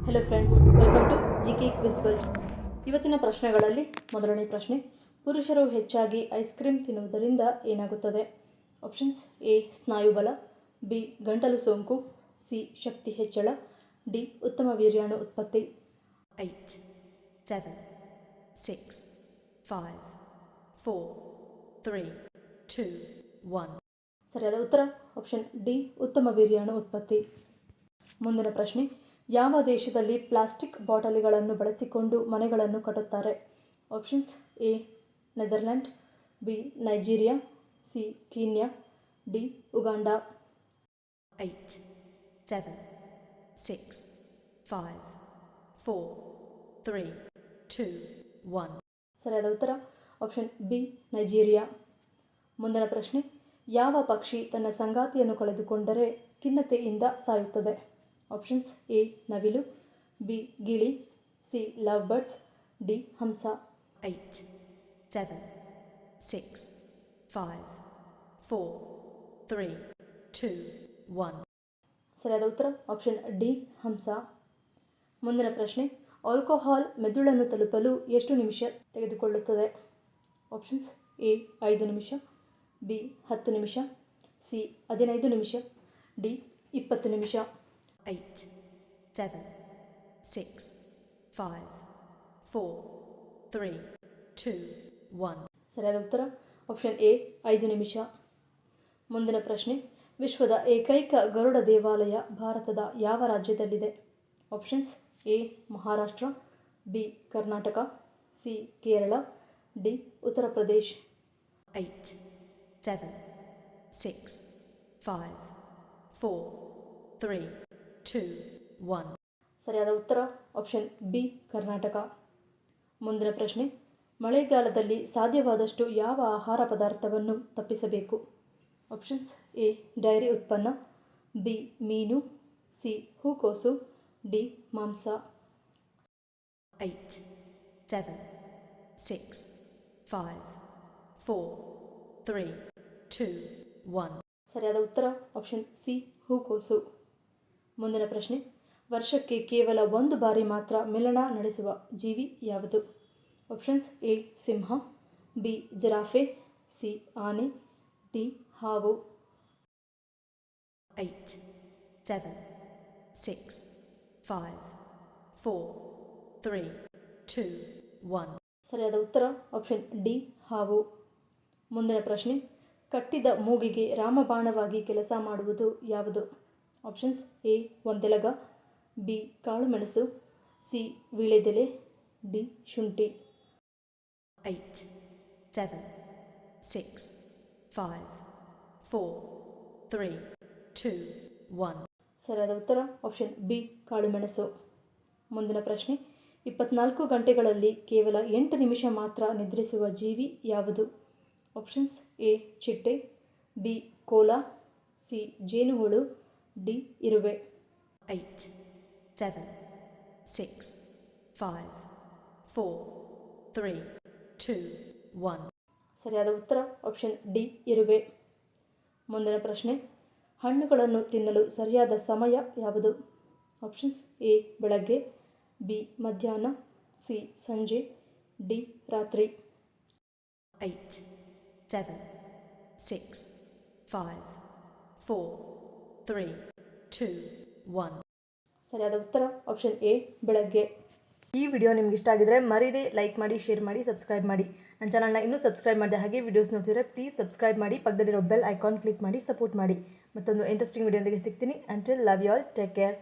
Hello friends, welcome to GK quiz world. ಇವತ್ತಿನ ಪ್ರಶ್ನೆಗಳಲ್ಲಿ ಮೊದಲನೇ ಪ್ರಶ್ನೆ, ಪುರುಷರು ಹೆಚ್ಚಾಗಿ ಐಸ್ ಕ್ರೀಮ್ ತಿನ್ನುವುದರಿಂದ ಏನಾಗುತ್ತದೆ? ಆಪ್ಷನ್ಸ್: ಎ ಸ್ನಾಯುಬಲ, ಬಿ ಗಂಟಲು ಸೋಂಕು, ಸಿ ಶಕ್ತಿ ಹೆಚ್ಚಳ, ಡಿ ಉತ್ತಮ ವೀರ್ಯಾಣು ಉತ್ಪತ್ತಿ. 8, 7, 6, 5, 4, 3, 2, 1. ಸರಿಯಾದ ಉತ್ತರ ಆಪ್ಷನ್ ಡಿ ಉತ್ತಮ ವೀರ್ಯಾಣು ಉತ್ಪತ್ತಿ. ಮುಂದಿನ ಪ್ರಶ್ನೆ, ಯಾವ ದೇಶದಲ್ಲಿ ಪ್ಲಾಸ್ಟಿಕ್ ಬಾಟಲಿಗಳನ್ನು ಬಳಸಿಕೊಂಡು ಮನೆಗಳನ್ನು ಕಟ್ಟುತ್ತಾರೆ? Options: A Netherland, B Nigeria, C Kenya, D Uganda. 8, 7, 6, 5, 4, 3, 2, 1. ಸರಿಯಾದ ಉತ್ತರ ಆಪ್ಷನ್ ಬಿ ನೈಜೀರಿಯಾ. ಮುಂದಿನ ಪ್ರಶ್ನೆ, ಯಾವ ಪಕ್ಷಿ ತನ್ನ ಸಂಗಾತಿಯನ್ನು ಕಳೆದುಕೊಂಡರೆ ಖಿನ್ನತೆಯಿಂದ ಸಾಯುತ್ತದೆ? ಆಪ್ಷನ್ಸ್: ಎ ನವಿಲು, ಬಿ ಗಿಳಿ, ಸಿ ಲವ್ ಬರ್ಡ್ಸ್, ಡಿ ಹಂಸ. 8, 7, 6, 5, 4, 3, 2, 1. ಸರಿಯಾದ ಉತ್ತರ ಆಪ್ಷನ್ ಡಿ ಹಂಸ. ಮುಂದಿನ ಪ್ರಶ್ನೆ, ಆಲ್ಕೋಹಾಲ್ ಮೆದುಳನ್ನು ತಲುಪಲು ಎಷ್ಟು ನಿಮಿಷ ತೆಗೆದುಕೊಳ್ಳುತ್ತದೆ? ಆಪ್ಷನ್ಸ್: ಎ 5 ನಿಮಿಷ, ಬಿ 10 ನಿಮಿಷ, ಸಿ 15 ನಿಮಿಷ, ಡಿ 20 ನಿಮಿಷ. 8, 7, 6, 5, 4, 3, 2, 1. ಸರಿಯಾದ ಉತ್ತರ ಆಪ್ಷನ್ ಎ 5 ನಿಮಿಷ. ಮುಂದಿನ ಪ್ರಶ್ನೆ, ವಿಶ್ವದ ಏಕೈಕ ಗರುಡ ದೇವಾಲಯ ಭಾರತದ ಯಾವ ರಾಜ್ಯದಲ್ಲಿದೆ? Options: A Maharashtra, B Karnataka, C Kerala, D Uttar Pradesh. 8, 7, 6, 5, 4, 3, 2, 1. ಸರಿಯಾದ ಉತ್ತರ ಆಪ್ಷನ್ ಬಿ ಕರ್ನಾಟಕ. ಮುಂದಿನ ಪ್ರಶ್ನೆ, ಮಳೆಗಾಲದಲ್ಲಿ ಸಾಧ್ಯವಾದಷ್ಟು ಯಾವ ಆಹಾರ ಪದಾರ್ಥವನ್ನು ತಪ್ಪಿಸಬೇಕು? ಆಪ್ಷನ್ಸ್: ಎ ಡೈರಿ ಉತ್ಪನ್ನ, ಬಿ ಮೀನು, ಸಿ ಹೂಕೋಸು, ಡಿ ಮಾಂಸ. 8, 7, 6, 5, 4, 3, 2, 1. ಸರಿಯಾದ ಉತ್ತರ ಆಪ್ಷನ್ ಸಿ ಹೂಕೋಸು. ಮುಂದಿನ ಪ್ರಶ್ನೆ, ವರ್ಷಕ್ಕೆ ಕೇವಲ ಒಂದು ಬಾರಿ ಮಾತ್ರ ಮಿಲನ ನಡೆಸುವ ಜೀವಿ ಯಾವುದು? Options: A Simha, B giraffe, C ಆನೆ, ಡಿ ಹಾವು. 8, 7, 6, 5, 4, 3, 2, 1. ಸರಿಯಾದ ಉತ್ತರ ಆಪ್ಷನ್ ಡಿ ಹಾವು. ಮುಂದಿನ ಪ್ರಶ್ನೆ, ಕಟ್ಟಿದ ಮೂಗಿಗೆ ರಾಮಬಾಣವಾಗಿ ಕೆಲಸ ಮಾಡುವುದು ಯಾವುದು? ಆಪ್ಷನ್ಸ್: ಎ ಒಂದೆಲಗ, ಬಿ ಕಾಳುಮೆಣಸು, ಸಿ ವೀಳ್ಯದೆಲೆ, ಡಿ ಶುಂಠಿ. 8, 7, 6, 5, 4, 3, 2, 1. ಸರಿಯಾದ ಉತ್ತರ ಆಪ್ಷನ್ ಬಿ ಕಾಳುಮೆಣಸು. ಮುಂದಿನ ಪ್ರಶ್ನೆ, 24 ಗಂಟೆಗಳಲ್ಲಿ ಕೇವಲ 8 ನಿಮಿಷ ಮಾತ್ರ ನಿದ್ರಿಸುವ ಜೀವಿ ಯಾವುದು? ಆಪ್ಷನ್ಸ್: ಎ ಚಿಟ್ಟೆ, ಬಿ ಕೋಲ, ಸಿ ಜೇನುಹುಳು, ಡಿ ಇರುವೆ. 8, 7, 6, 5, 4, 3, 2, 1. ಸರಿಯಾದ ಉತ್ತರ ಆಪ್ಷನ್ ಡಿ ಇರುವೆ. ಮುಂದಿನ ಪ್ರಶ್ನೆ, ಹಣ್ಣುಗಳನ್ನು ತಿನ್ನಲು ಸರಿಯಾದ ಸಮಯ ಯಾವುದು? ಆಪ್ಷನ್ಸ್: ಎ ಬೆಳಗ್ಗೆ, ಬಿ ಮಧ್ಯಾಹ್ನ, ಸಿ ಸಂಜೆ, ಡಿ ರಾತ್ರಿ. 8, 7, 6, 5, 4, 3, 2, 1. ಸರಿಯಾದ ಉತ್ತರ ಆಪ್ಷನ್ ಎ ಬೆಳಗ್ಗೆ. ಈ ವಿಡಿಯೋ ನಿಮ್ಗೆ ಇಷ್ಟ ಆಗಿದ್ರೆ ಮರೀದೆ ಲೈಕ್ ಮಾಡಿ, ಶೇರ್ ಮಾಡಿ, ಸಬ್ಸ್ಕ್ರೈಬ್ ಮಾಡಿ. ನನ್ನ ಚಾನಲ್ನ ಇನ್ನೂ ಸಬ್ಸ್ಕ್ರೈಬ್ ಮಾಡಿದೆ ಹಾಗೆ ವಿಡಿಯೋಸ್ ನೋಡ್ತಿದ್ರೆ ಪ್ಲೀಸ್ ಸಬ್ಸ್ಕ್ರೈಬ್ ಮಾಡಿ, ಪಕ್ಕದಲ್ಲಿರೋ ಬೆಲ್ ಐಕಾನ್ ಕ್ಲಿಕ್ ಮಾಡಿ ಸಪೋರ್ಟ್ ಮಾಡಿ. ಮತ್ತೊಂದು ಇಂಟ್ರೆಸ್ಟಿಂಗ್ ವಿಡಿಯೋದೊಂದಿಗೆ ಸಿಗ್ತೀನಿ. Until love you all, take care.